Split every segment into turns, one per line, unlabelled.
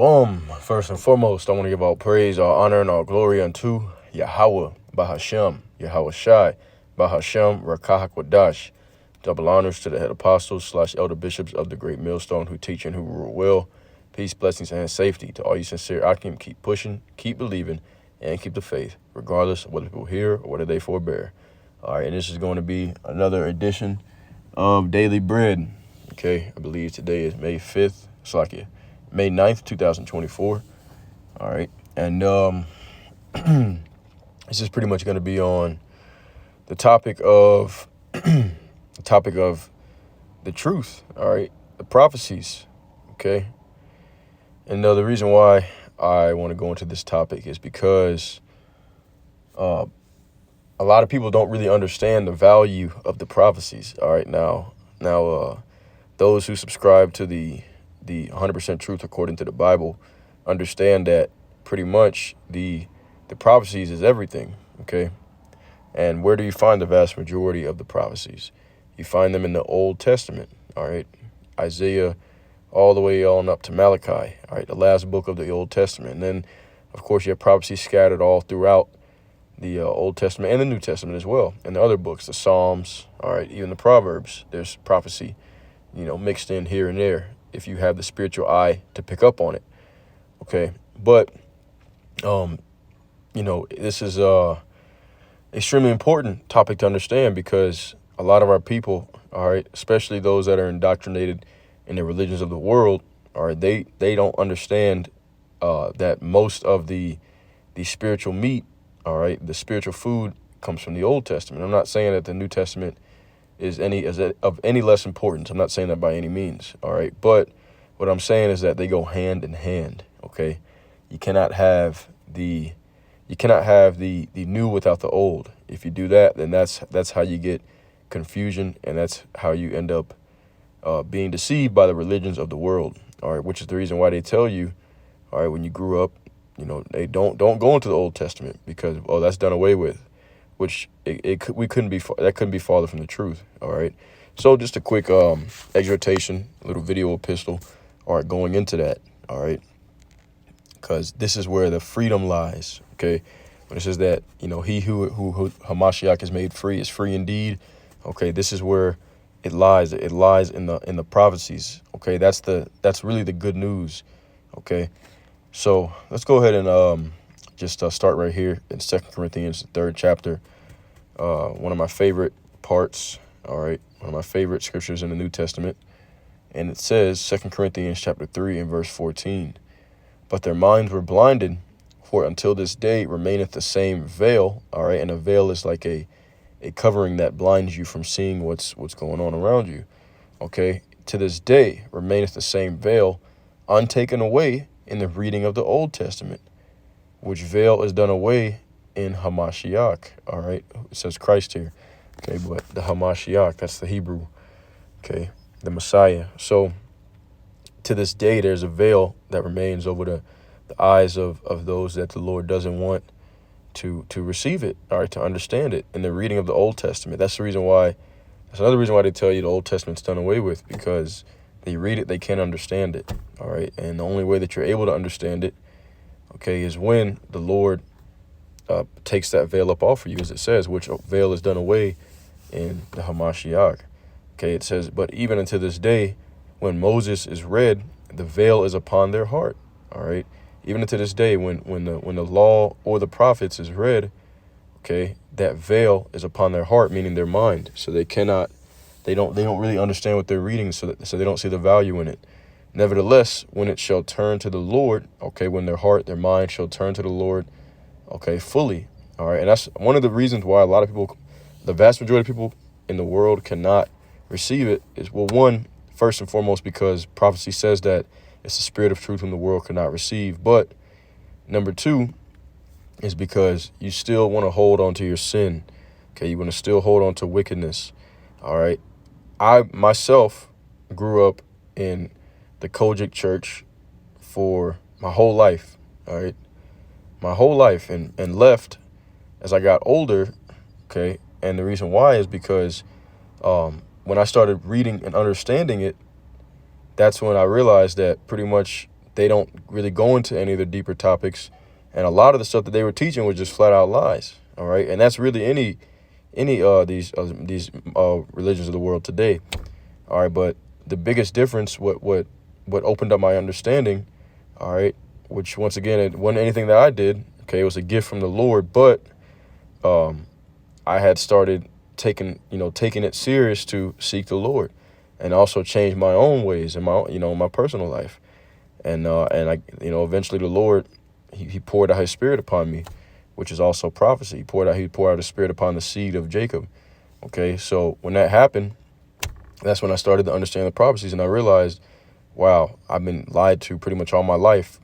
First and foremost, I want to give all praise, all honor, and all glory unto Yahweh, Bahashem, Yahweh Shai, Bahashem, Rakahakwadash. Double honors to the head apostles / elder bishops of the great millstone who teach and who rule well. Peace, blessings, and safety to all you sincere Akim. Keep pushing, keep believing, and keep the faith, regardless of whether people hear or whether they forbear. All right, and this is going to be another edition of Daily Bread. Okay, I believe today is May 5th. It's like May 9th, 2024. All right. And this is pretty much going to be on the topic of the truth. All right. The prophecies. Okay. And the reason why I want to go into this topic is because a lot of people don't really understand the value of the prophecies. All right. Now, those who subscribe to the 100% truth according to the Bible understand that pretty much the prophecies is everything, okay? And where do you find the vast majority of the prophecies? You find them in the Old Testament, all right? Isaiah all the way on up to Malachi, all right? The last book of the Old Testament. And then, of course, you have prophecies scattered all throughout the Old Testament and the New Testament as well. And the other books, the Psalms, all right, even the Proverbs, there's prophecy, mixed in here and there, if you have the spiritual eye to pick up on it. Okay. But, this is extremely important topic to understand because a lot of our people, all right, especially those that are indoctrinated in the religions of the world, all right, they don't understand that most of the spiritual meat, all right, the spiritual food comes from the Old Testament. I'm not saying that the New Testament is of any less importance. I'm not saying that by any means, all right? But what I'm saying is that they go hand in hand, okay? You cannot have the new without the old. If you do that, then that's how you get confusion, and that's how you end up being deceived by the religions of the world, all right? Which is the reason why they tell you, all right, when you grew up, they don't go into the Old Testament because that's done away with. Which that couldn't be farther from the truth. All right. So just a quick exhortation, a little video epistle, all right, going into that. All right. Because this is where the freedom lies. Okay. When it says that, he who Hamashiach is made free is free indeed. Okay. This is where it lies. It lies in the prophecies. Okay. That's really the good news. Okay. So let's go ahead and just start right here in 2 Corinthians, the 3rd chapter. One of my favorite parts, all right, one of my favorite scriptures in the New Testament. And it says, 2 Corinthians chapter 3 and verse 14, but their minds were blinded, for until this day remaineth the same veil, all right, and a veil is like a covering that blinds you from seeing what's going on around you, okay? To this day remaineth the same veil, untaken away in the reading of the Old Testament, which veil is done away in Hamashiach, all right? It says Christ here, okay? But the Hamashiach, that's the Hebrew, okay? The Messiah. So to this day, there's a veil that remains over the eyes of those that the Lord doesn't want to receive it, all right, to understand it in the reading of the Old Testament. That's another reason why they tell you the Old Testament's done away with, because they read it, they can't understand it, all right? And the only way that you're able to understand it, okay, is when the Lord takes that veil up off for you, as it says, which veil is done away in the Hamashiach. Okay, it says, but even unto this day, when Moses is read, the veil is upon their heart. All right, even unto this day, when the law or the prophets is read, okay, that veil is upon their heart, meaning their mind. So they don't really understand what they're reading, so they don't see the value in it. Nevertheless, when it shall turn to the Lord, okay, when their heart, their mind shall turn to the Lord, okay, fully, all right? And that's one of the reasons why a lot of people, the vast majority of people in the world cannot receive it is, well, one, first and foremost, because prophecy says that it's the spirit of truth whom the world cannot receive. But number two is because you still want to hold on to your sin, okay? You want to still hold on to wickedness, all right? I myself grew up in the Kojic church for my whole life, all right? My whole life, and left as I got older, okay? And the reason why is because when I started reading and understanding it, that's when I realized that pretty much they don't really go into any of the deeper topics, and a lot of the stuff that they were teaching was just flat out lies. All right, and that's really any these religions of the world today. All right, but the biggest difference, what opened up my understanding, all right, which once again it wasn't anything that I did. Okay, it was a gift from the Lord, but I had started taking it serious to seek the Lord, and also change my own ways in my personal life, and I eventually the Lord he poured out His Spirit upon me, which is also prophecy. He poured out His Spirit upon the seed of Jacob. Okay, so when that happened, that's when I started to understand the prophecies, and I realized, wow, I've been lied to pretty much all my life,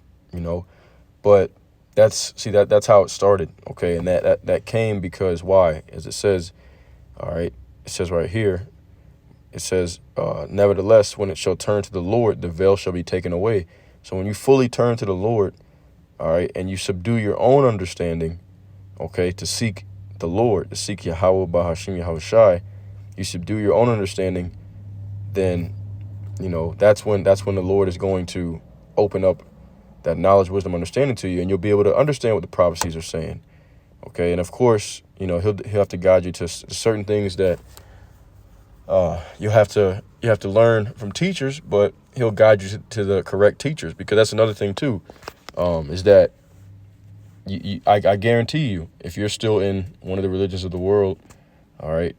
But that's how it started. Okay, and that came because why? As it says, all right, it says right here, it says, nevertheless, when it shall turn to the Lord, the veil shall be taken away. So when you fully turn to the Lord, all right, and you subdue your own understanding, okay, to seek the Lord, to seek Yahweh Bahashim Yahushai, you subdue your own understanding, then that's when the Lord is going to open up that knowledge, wisdom, understanding to you, and you'll be able to understand what the prophecies are saying. Okay, and of course, he'll have to guide you to certain things that you have to learn from teachers, but he'll guide you to the correct teachers, because that's another thing too, is that I guarantee you, if you're still in one of the religions of the world, all right,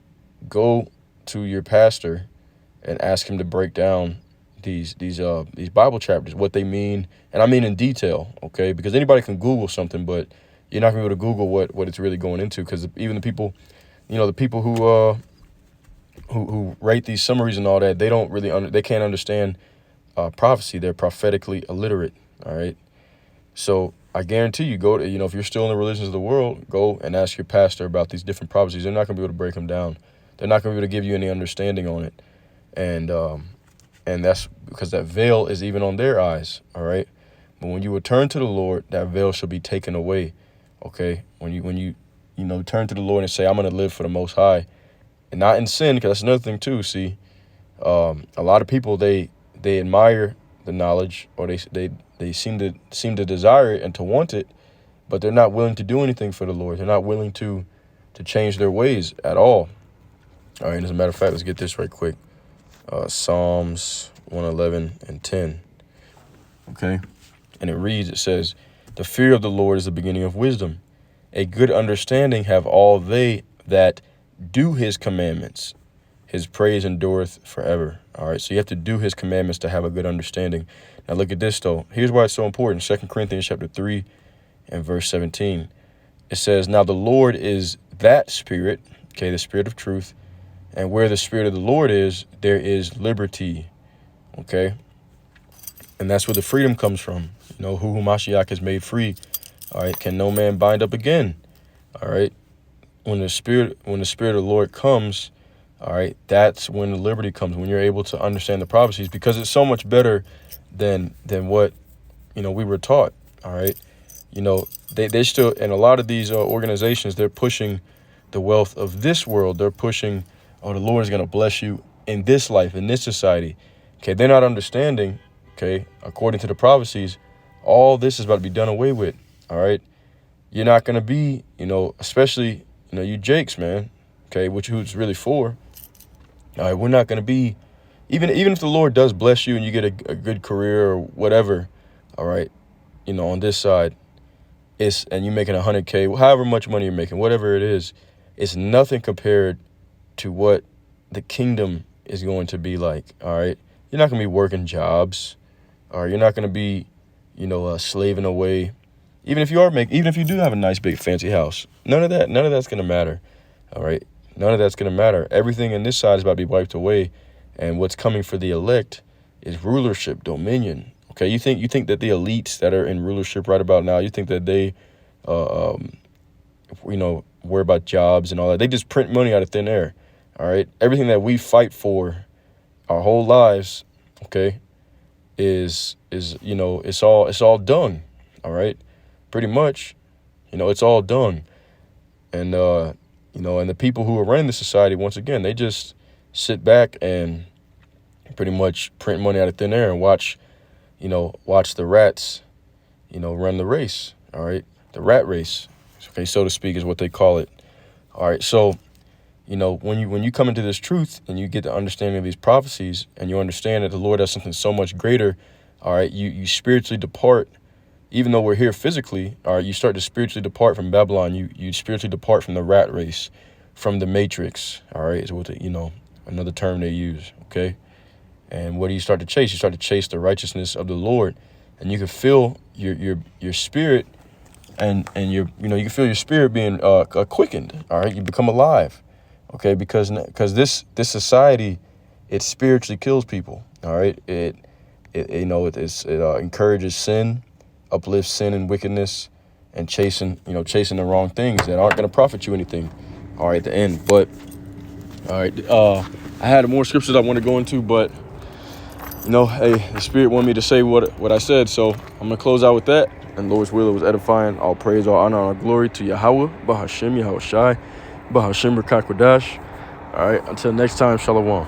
go to your pastor and ask him to break down these Bible chapters, what they mean, and I mean in detail, okay? Because anybody can Google something, but you're not gonna be able to Google what it's really going into, because even the people, who write these summaries and all that, they don't really they can't understand prophecy. They're prophetically illiterate, all right? So I guarantee you, go to, if you're still in the religions of the world, go and ask your pastor about these different prophecies. They're not gonna be able to break them down. They're not gonna be able to give you any understanding on it, and that's because that veil is even on their eyes, all right? But when you return to the Lord, that veil shall be taken away, okay? When you turn to the Lord and say, I'm going to live for the Most High, and not in sin, because that's another thing too. See, a lot of people, they admire the knowledge, or they seem to desire it and to want it, but they're not willing to do anything for the Lord. They're not willing to change their ways at all. All right, as a matter of fact, let's get this right quick. Psalms 111 and 10. Okay. And it says, the fear of the Lord is the beginning of wisdom. A good understanding have all they that do His commandments. His praise endureth forever. All right. So you have to do His commandments to have a good understanding. Now look at this though. Here's why it's so important. 2 Corinthians chapter 3 and verse 17. It says, now the Lord is that Spirit, okay, the Spirit of truth. And where the Spirit of the Lord is, there is liberty, okay? And that's where the freedom comes from. Who Mashiach has made free, all right, can no man bind up again, all right? When the Spirit of the Lord comes, all right, that's when the liberty comes, when you're able to understand the prophecies, because it's so much better than what, we were taught, all right? They still, and a lot of these organizations, they're pushing the wealth of this world. They're pushing, oh, the Lord is going to bless you in this life, in this society. Okay, they're not understanding, okay, according to the prophecies, all this is about to be done away with, all right? You're not going to be, especially, you Jakes, man, okay, who's really for, all right, we're not going to be, even if the Lord does bless you and you get a good career or whatever, all right, on this side, and you're making 100K, however much money you're making, whatever it is, it's nothing compared to what the kingdom is going to be like, all right? You're not going to be working jobs, all right? You're not going to be, slaving away. Even if you do have a nice, big, fancy house, none of that's going to matter, all right? None of that's going to matter. Everything in this side is about to be wiped away, and what's coming for the elect is rulership, dominion. Okay, you think that the elites that are in rulership right about now, you think that they, worry about jobs and all that? They just print money out of thin air. All right, everything that we fight for our whole lives, okay, is it's all dung. All right, pretty much, it's all dung, and and the people who are running the society, once again, they just sit back and pretty much print money out of thin air and watch watch the rats, run the race. All right. The rat race, okay, so to speak, is what they call it. All right. So, when you come into this truth and you get the understanding of these prophecies and you understand that the Lord has something so much greater, all right, you spiritually depart. Even though we're here physically, all right, you start to spiritually depart from Babylon. You spiritually depart from the rat race, from the matrix. All right, is what another term they use. Okay, and what do you start to chase? You start to chase the righteousness of the Lord, and you can feel your spirit, and you can feel your spirit being quickened. All right, you become alive. Okay, because this society, it spiritually kills people. All right, it encourages sin, uplifts sin and wickedness, and chasing the wrong things that aren't going to profit you anything. All right, at the end. But all right, I had more scriptures I want to go into, but hey, the Spirit wanted me to say what I said, so I'm gonna close out with that. And Lord's will, it was edifying. All praise, all honor, all glory to Yahweh, Bahashem, Yahushai, Bahashem, Rakakwadash. All right, until next time, Shalom.